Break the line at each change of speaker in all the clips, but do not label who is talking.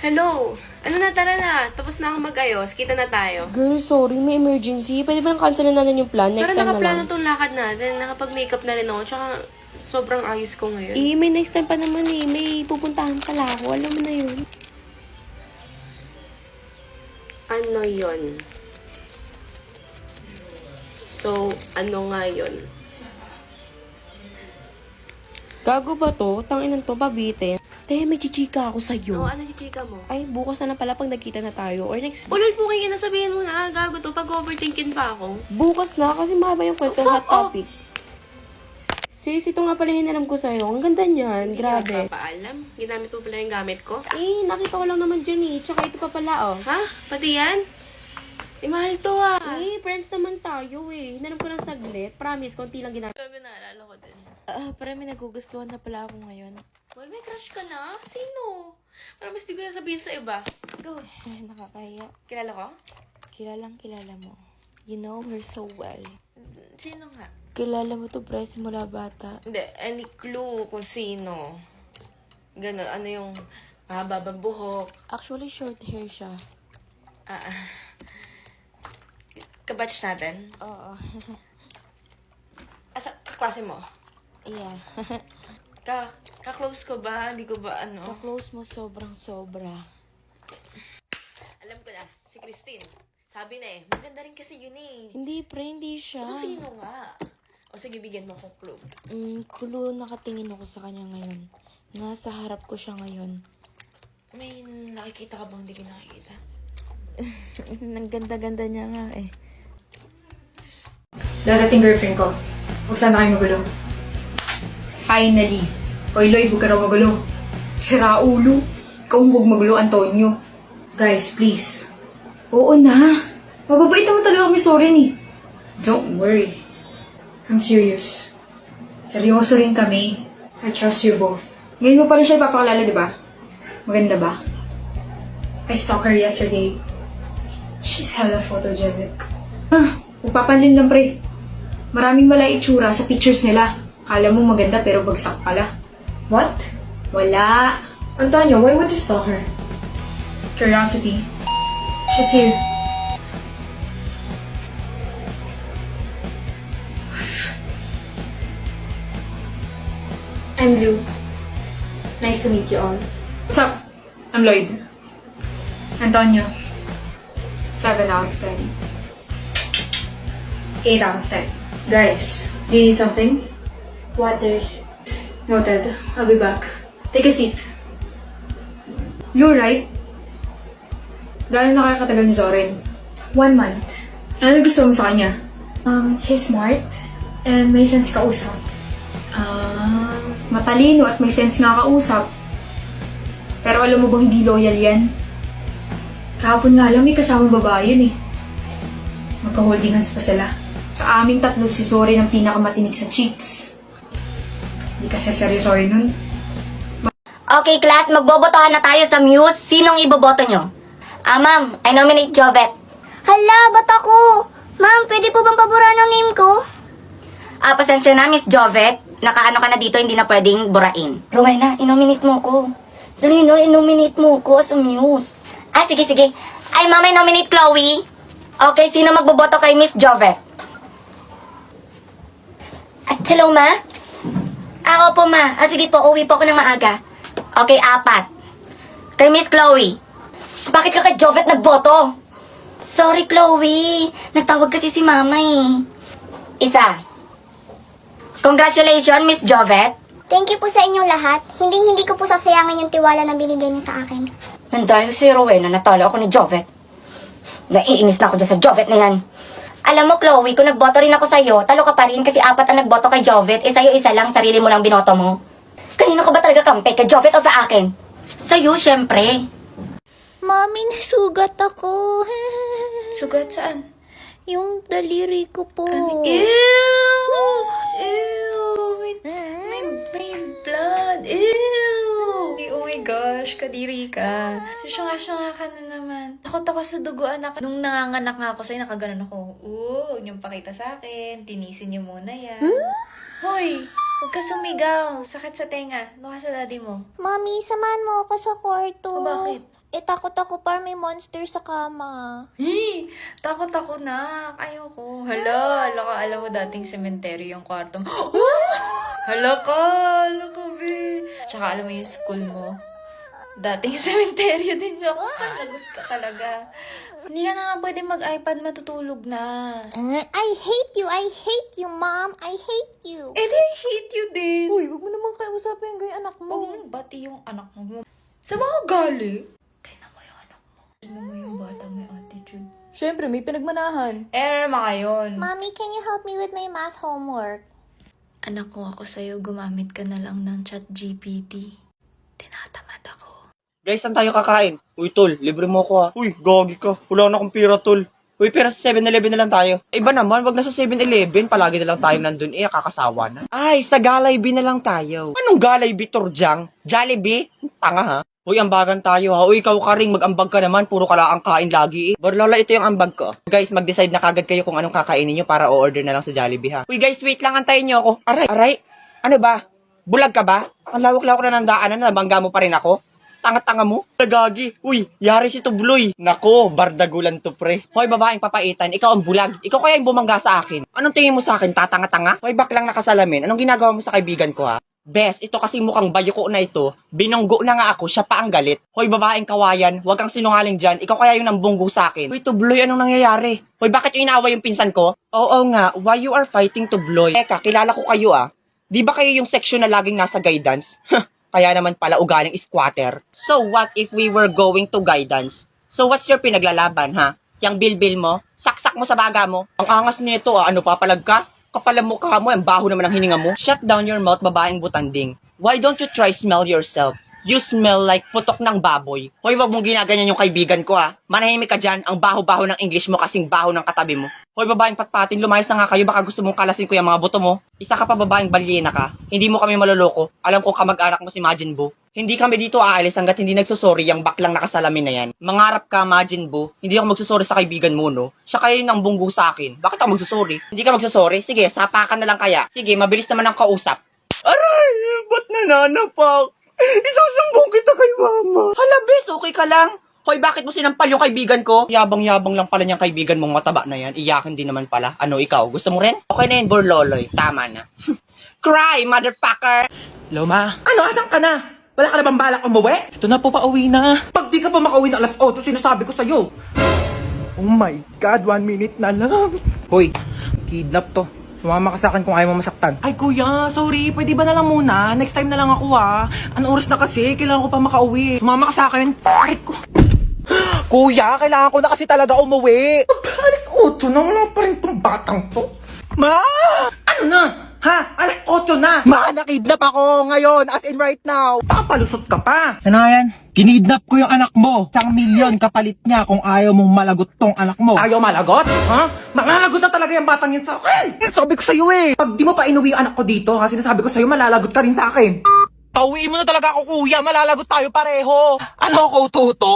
Hello! Ano na, tara na. Tapos na akong mag-ayos. Kita na tayo.
Girl, sorry, may emergency. Pwede ba cancel na natin yung plan? Next
Pero
time na
nakaplano
lang.
tong lakad natin. Nakapag-makeup na rin ako. Tsaka, sobrang ayos ko ngayon.
May next time pa naman eh. May pupuntahan pala ako. Alam mo na yun.
Ano yon? So, ano nga yun?
Gago ba to? Tanginan to, pabitin. Te, may chichika ako sa'yo.
Oo, ano yung chika mo?
Ay, bukas na pala pag nagkita na tayo. Or next
Ulol po kayo na sabihin mo na. Gago to. Pag-overthinking pa ako.
bukas na kasi mahaba yung kwento hot topic. Sis, ito nga pala hinaram ko sa'yo. Ang ganda niyan.
Hindi
Grabe.
ka papaalam. Ginamit mo pala yung gamit ko.
Nakita ko lang naman dyan eh. Tsaka ito pa pala oh.
Ha? Pati yan? Mahal to ah.
Friends naman tayo eh. Hinaram ko lang saglit. Promise, konti lang ginamit.
Sabi na, alala ko din.
Parang may nagugustuhan na pala ako ngayon.
Boy, may crush ka na? Sino? Parang mas di ko na sabihin sa iba. Go.
Ay, nakakahiya.
Kilala ko?
Kilala mo. You know her so well.
Sino nga?
Kilala mo to, pre, simula bata.
Hindi, any clue kung sino? Ganon, ano yung mahababang buhok?
Actually, short hair siya.
Kabatch natin?
Oo.
Asa, kaklase mo?
Yeah.
Ka-close ko ba? Hindi ko ba ano?
Ka-close mo sobrang sobra.
Alam ko na, si Christine. Sabi na eh, maganda rin kasi yun eh.
Hindi, pre, hindi siya.
So, sino nga? O sige, bigyan mo akong clue.
Kulo nakatingin ako sa kanya ngayon. Nasa harap ko siya ngayon.
May nakikita ka bang hindi ko nakikita?
Ang ganda-ganda niya nga eh.
Dadating girlfriend ko. Huwag sana kayo magulo. Finally. Oy, Lloyd, huwag ka raw magulo. Sira ulo. Ikaw huwag magulo, Antonio. Guys, please. Oo na. Mababait naman talaga kami, sorry ni. Don't worry. I'm serious. Seryoso rin kami. I trust you both. Ngayon mo pa rin siya ipapakalala, di ba? Maganda ba? I stalked her yesterday. She's hella photogenic. Upapanlin lang, pre. Maraming mala itsura sa pictures nila. Kala mo maganda pero bagsak pala. What? Wala. Antonio, why would you stalk her? Curiosity. She's here. I'm Lou. Nice to meet you all. What's up? I'm Lloyd. Antonio. 7 out of 10. 8 out of 10. Guys, do you need something? Water. Noted. I'll be back. Take a seat. Lou, right? Gano'n na kaya katagal ni Zorin? 1 month. Ano gusto mo sa kanya? He's smart and may sense kausap. Matalino at may sense nga kausap. Pero alam mo bang hindi loyal yan? Kahapon nga lang may kasamang babae yun eh. Magka-holding hands pa sila. Sa aming tatlo, si Zorin ang pinakamatinig sa cheats. Hindi kasi seryosoy nun.
Okay, class, magbobotohan na tayo sa Muse. Sinong iboboto nyo? Ma'am, I nominate Jovet.
Hala, ba't ako? Ma'am, pwede po bang paboran ang name ko?
Pasensya na, Miss Jovet. Nakaano ka na dito, hindi na pwedeng burain. Rowena, inominate mo ko. Dali na, inominate mo ko as a Muse. Sige. Ay, ma'am, I nominate Chloe. Okay, sino magboboto kay Miss Jovet? Hello, ma? Opo, ma. Sige po, uwi po ako ng maaga. Okay, 4. Kay Miss Chloe. Bakit ka kay Jovet nagboto? Sorry, Chloe. Nagtawag kasi si mama eh. 1. Congratulations, Miss Jovet.
Thank you po sa inyong lahat. Hindi ko po sasayangin yung tiwala na binigay niyo sa akin.
Dahil si Rowena, natalo ako ni Jovet. Naiinis na ako dyan sa Jovet na yan. Alam mo, Chloe, kung nagboto rin ako sa'yo, talo ka pa rin kasi 4 ang nagboto kay Jovet, sa'yo isa lang, sarili mo lang binoto mo. Kanino ka ba talaga kampe? Kay Jovet o sa akin? Sa'yo, syempre.
Mami, nasugat ako.
Sugat saan?
Yung daliri ko po.
Ew! May blood. Ew! Oh my gosh, kadiri ka. Syunga ka na naman. Takot ako sa dugo, anak. Nung nanganganak nga ako sa'yo, nakaganon ako. Huwag niyong pakita sa akin. Tinisin niyo muna yan. Hoy! Huwag ka sumigaw. Sakit sa tenga. Ano ka sa daddy mo?
Mami, samahan mo ako sa kwarto.
O bakit?
takot ako par may monster sa kama.
Hi! Takot ako na. Ayoko. Hala, alam mo dating sementeryo yung kwarto mo. Hala ka, be. Tsaka alam mo yung school mo. Dating sementeryo din ako. Lagot ka talaga. Hindi ka na nga pwede mag-iPad, matutulog na.
I hate you, Mom. I hate you.
Eh, di, I hate you din.
Uy, wag mo naman kayo usapin yung anak
Huwag
mo.
mong bati yung anak mo. Sa mga gali. Tingnan mo yung anak mo. Tingnan mo yung bata may attitude.
Siyempre, may pinagmanahan.
Error mga yun.
Mommy, can you help me with my math homework?
Anak ko ako sa'yo, gumamit ka na lang ng ChatGPT. Tinatamad ako.
Guys, saan tayo kakain? Uy, tol, libre mo ko ha. Uy, gagi ka. Wala na akong pira, tol. Uy, pera sa 7-Eleven na lang tayo. Iba naman, wag na sa 7-Eleven. Palagi na lang tayo nandun. Kakasawa na. Ay, sa Jollibee na lang tayo. Anong Jollibee, Torjang? Jollibee? Tanga ha? Uy, ambagan tayo ha. Uy, ikaw ka ring mag-ambag ka naman. Puro ka lang ang kain lagi Barlola, ito yung ambag ko. Guys, mag-decide na kagad kayo kung anong kakainin nyo para o-order na lang sa Jollibee ha. Uy, guys, wait lang. Antayin nyo ako. Aray. Ano ba? Bulag ka ba? Ang lawak-lawak na ng daanan na nabangga mo pa rin ako. Tanga-tanga mo? Nagagi. Uy, yari si Tubloy. Nako, bardagulan to pre. Hoy, babaeng papaitan, ikaw ang bulag. Ikaw kaya yung bumangga sa akin. Anong tingin mo sa akin, tatanga-tanga? Hoy, baklang nakasalamin. Anong ginagawa mo sa kaibigan ko ha? Bes, ito kasi mukhang bayoko na ito. Binunggo na nga ako, siya pa ang galit. Hoy, babaeng kawayan, huwag kang sinungaling dyan. Ikaw kaya yung nambunggo sa akin. Hoy, Tubloy, anong nangyayari? Hoy, bakit yung inaaway yung pinsan ko? Oo nga, why you are fighting Tubloy? Eka, kilala ko kayo Di ba kayo yung section na laging nasa guidance? Kaya naman pala ugaling squatter. So what if we were going to guidance? So what's your pinaglalaban ha? Yang bilbil mo? Saksak mo sa baga mo? Ang angas nito ano papalag ka? Kapal ang mukha mo, ang baho naman ang hininga mo. Shut down your mouth, babaeng butanding. Why don't you try smell yourself? You smell like putok ng baboy. Hoy, wag mong ginaganyan yung kaibigan ko ha. Manahimik ka dyan, ang baho-baho ng English mo kasing baho ng katabi mo. Hoy, babaeng patpatin, lumayas na nga kayo, baka gusto mong kalasin ko yung mga buto mo. Isa ka pa babaeng balyena ka. Hindi mo kami maloloko. Alam ko kamag-anak mo si Majin Buu. Hindi kami dito aalis hanggat hindi nagsusorry yung baklang nakasalamin na yan. Mangarap ka, Majin Buu. Hindi ako magsusorry sa kaibigan mo, no? Siya kayo yung nang bunggo sa akin. Bakit ako magsusorry? Hindi ka magsusorry? Sige, sapakan na lang kaya. Sige, mabilis naman ang kausap. Aray! Ba't nananapak? Isusumbong kita kay mama. Hala, bes, okay ka lang? Hoy, bakit mo sinampal yung kaibigan ko? Yabang-yabang lang pala niyang kaibigan mong mataba na yan. Iyakin din naman pala. Ano, ikaw? Gusto mo rin? Okay na yun, Borloloy. Tama na. Cry, motherfucker!
Hello, ma. Ano, asan ka na? Wala ka na bang balak umuwi? Ito na po, pauwi na. Pag di ka pa makauwi na alas 8, sinasabi ko sa'yo. Oh my God, 1 minute na lang. Hoy, kidnap to. Sumama ka sa akin kung ayaw mo masaktan. Ay, kuya, sorry. Pwede ba na lang muna? Next time na lang ako, Anong oras na kasi? Kailangan ko pa makauwi. Sumama ka sa akin. Aray ko. Kuya, kailangan ko na kasi talaga umuwi. Alas 8 na, wala pa rin tong batang to. Ma! Ano na? Ha? Alas 8 na! Ma, nakidnap ako ngayon, as in right now. Papalusot ka pa. Ano yan? Kinidnap ko yung anak mo. 1 milyon kapalit niya kung ayaw mong malagot tong anak mo. Ayaw malagot? Ha? Malalagot na talaga yung batang yan sa akin. Sabi ko sa'yo Pag di mo pa inuwi yung anak ko dito, ha, sinasabi ko sa'yo, malalagot ka rin sa akin. Pauwiin mo na talaga ako, kuya. Malalagot tayo pareho. Ano ko, Tuto?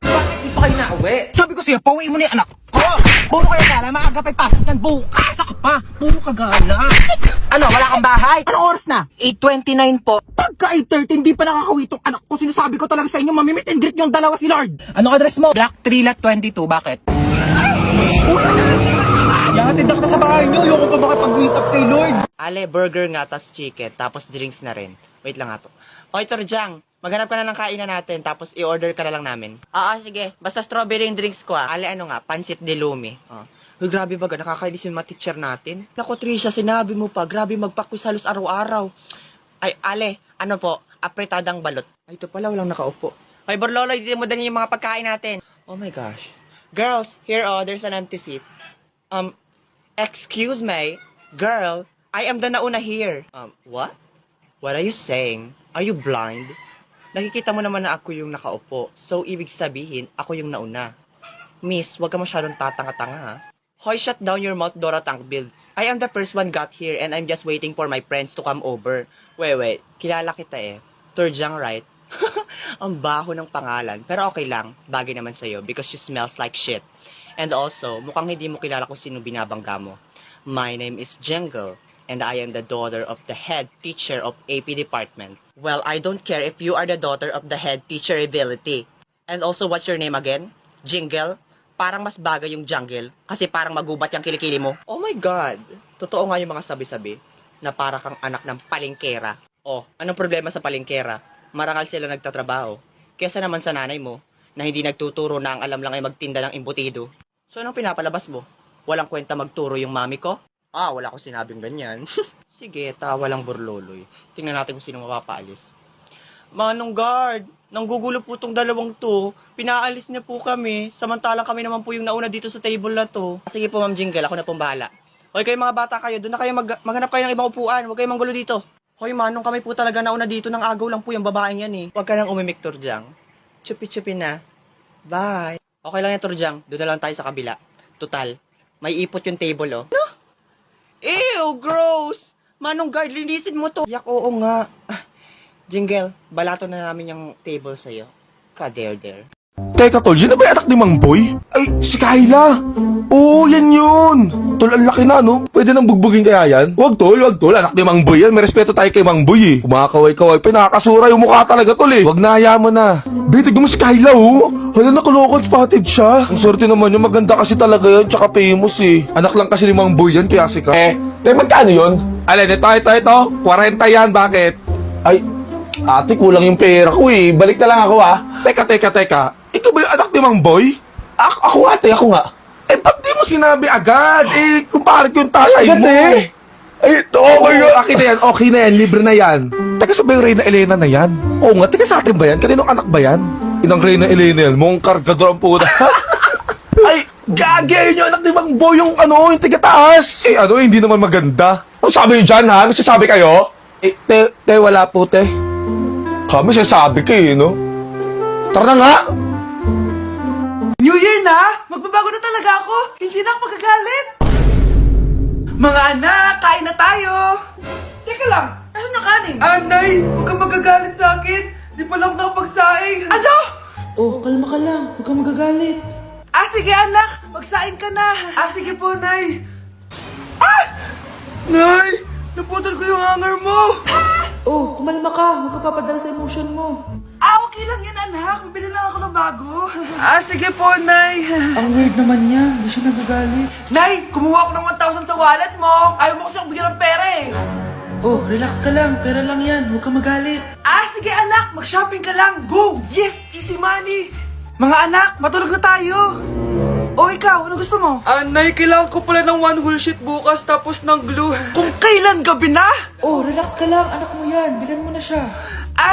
Bakit di pa kayo nauwi? Sabi ko sa'yo, pauwiin mo na yung anak ko. Puro kayo gala, maaga pa'y pasok yan. Bukas ako pa. Puro ka gala. Ano, wala kang bahay? Anong oras na? 8:29 po. Pagka 8:30, hindi pa nakakauwi tong anak ko. Sinasabi ko talaga sa inyo, mamimit and greet yung dalawa si Lord. Anong address mo? Black 3 lot 22. Bakit? Yahatid ako na sa bahay nyo. Ayoko pa makipag-meet up kay Lord.
Ale, burger nga, tas chicken, tapos drinks na rin. Wait lang nga po. Oy, Torjang, maghanap ka na ng kainan natin, tapos i-order ka na lang namin. Sige. Basta strawberry yung drinks ko Ale, ano nga, pansit de lumi. Uy, grabe baga, nakakainis yung mga teacher natin. Naku, Trisha, sinabi mo pa, grabe magpakwiz halos araw-araw. Ay, Ale, ano po, apretadang balot. Ay, ito pala, walang nakaupo. Ay, Borlolo, hindi mo din yung mga pagkain natin. Oh my gosh. Girls, here, there's an empty seat. Excuse me, girl, I am the nauna here. What? What are you saying? Are you blind? Nakikita mo naman na ako yung nakaupo. So, ibig sabihin, ako yung nauna. Miss, wag ka masyadong tatanga-tanga, ha? Hoy, shut down your mouth, Dora Tankbill. I am the first one got here and I'm just waiting for my friends to come over. Wait. Kilala kita Torjang, right? Ang baho ng pangalan. Pero okay lang. Bagay naman sa'yo because she smells like shit. And also, mukhang hindi mo kilala kung sino binabangga mo. My name is Jengle. And I am the daughter of the head teacher of AP department. Well, I don't care if you are the daughter of the head teacher ability. And also, what's your name again? Jingle? Parang mas bagay yung jungle kasi parang magubat yung kilikili mo. Oh my God! Totoo nga yung mga sabi-sabi na para kang anak ng palengkera. Oh, anong problema sa palengkera? Marangal sila nagtatrabaho. Kesa naman sa nanay mo na hindi nagtuturo na ang alam lang ay magtinda ng imbutido. So, anong pinapalabas mo? Walang kwenta magturo yung mami ko? Ah, wala akong sinabing ganyan. Sige, tawa lang burloloy. Tingnan natin kung sino mapapaalis. Manong guard, nanggugulo po tong dalawang to. Pinaalis niya po kami. Samantalang kami naman po yung nauna dito sa table na to. Sige po, Ma'am Jingle, ako na pong bahala. Hoy, kayo mga bata kayo, doon na kayo maghanap kayo ng ibang upuan. Huwag kayong manggulo dito. Hoy, Manong, kami po talaga nauna dito. Nang agaw lang po yung babaeng yan eh. Huwag ka nang umimik, Turjang. Chupi-chupi na. Bye. Okay lang yan, Turjang. Doon na lang tayo sa kabila. Total, may ipot yung table, oh. No? Ew, gross! Manong guard, linisin mo to. Yak, oo nga. Jingle, balato na namin yung table sa'yo. Ka-dare-dare.
Teka tol, yun na ba yung anak ni Mang Boy? Ay, si Kyla! Oo, yan yun! Tol, ang laki na, no? Pwede nang bugbugin kaya yan? Wag tol, anak ni Mang Boy yan. May respeto tayo kay Mang Boy eh. Kumakaway-kaway pa, nakakasura yung mukha talaga tol eh. Wag na, hayaan mo na. Bitig mo si Kyla, oh! Hala, nakalokal spotted siya. Ang swerte naman yun, maganda kasi talaga yan, tsaka famous eh. Anak lang kasi ni Mang Boy yan, kaya sikat. Magkano yun? Alin, ito. 40 yan, bakit? Ay, ate, kulang yung pera ko eh. Balik na lang ako ah. Teka. Ikaw ba yung anak ni Mang Boy? Ako nga. Ba't di mo sinabi agad? Kumpare ko yung tatay mo. Okay na yan, libre na yan. Teka, sa ba yung Reyna Elena na yan? Oo nga, teka sa atin ba yan? Kaninong anak ba yan? Inang Reyna Elena yan, mong kargador ang puta. Ay, gagay yung anak ni Mang Boy, yung tiga-taas. Hindi naman maganda. Ano sabi nyo dyan, ha? May sasabi kayo? Wala po, te. Kami sasabi kayo, no? Tara na nga!
New Year na! Magbabago na talaga ako! Hindi na ako magagalit! Mga anak, kain na tayo! Teka lang, nasan yung kanin? Anay, huwag kang magagalit sa akin! Di pa lang nakapagsaing! Ano? Oh, kalma ka lang. Huwag kang magagalit. Sige anak, magsaing ka na. Sige po, Nay. Nay, naputol ko yung hanger mo. Oh, kumalma ka. Huwag ka papadala sa emotion mo. Okay lang yan, anak. Bibili lang ako ng bago. Sige po, Nay. Ang weird naman niya. Hindi siya nagagalit. Nay, kumuha ako ng 1,000 sa wallet mo. Ayaw mo kasi akong bigyan ng pera eh. Oh, relax ka lang. Pera lang yan. Huwag ka magalit. Sige anak. Mag-shopping ka lang. Go! Yes! Easy money! Mga anak, matulog na tayo. Ikaw, ano gusto mo? Nay, kailangan ko pala ng one whole sheet bukas tapos ng glue. Kung kailan gabi na? Relax ka lang. Anak mo yan. Bilan mo na siya.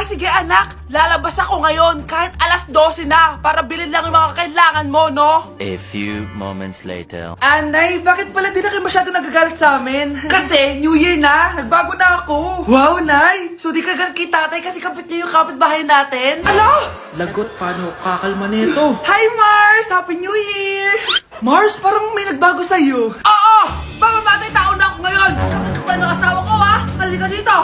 Sige anak, lalabas ako ngayon kahit alas 12 na para bilhin lang yung mga kailangan mo, no?
A few moments later.
Nay, bakit pala di na kayo masyado nagagalit sa amin? Kasi, New Year na, nagbago na ako. Wow, Nay! So di ka galit kay tatay kasi kapit niya yung kapitbahay natin? Ano? Lagot, paano kakalma nito? Hi, Mars! Happy New Year! Mars, parang may nagbago sa'yo. Oo! Mamamatay tao na ako ngayon! Kapit ka pa ng asawa ko, ha? Halika dito!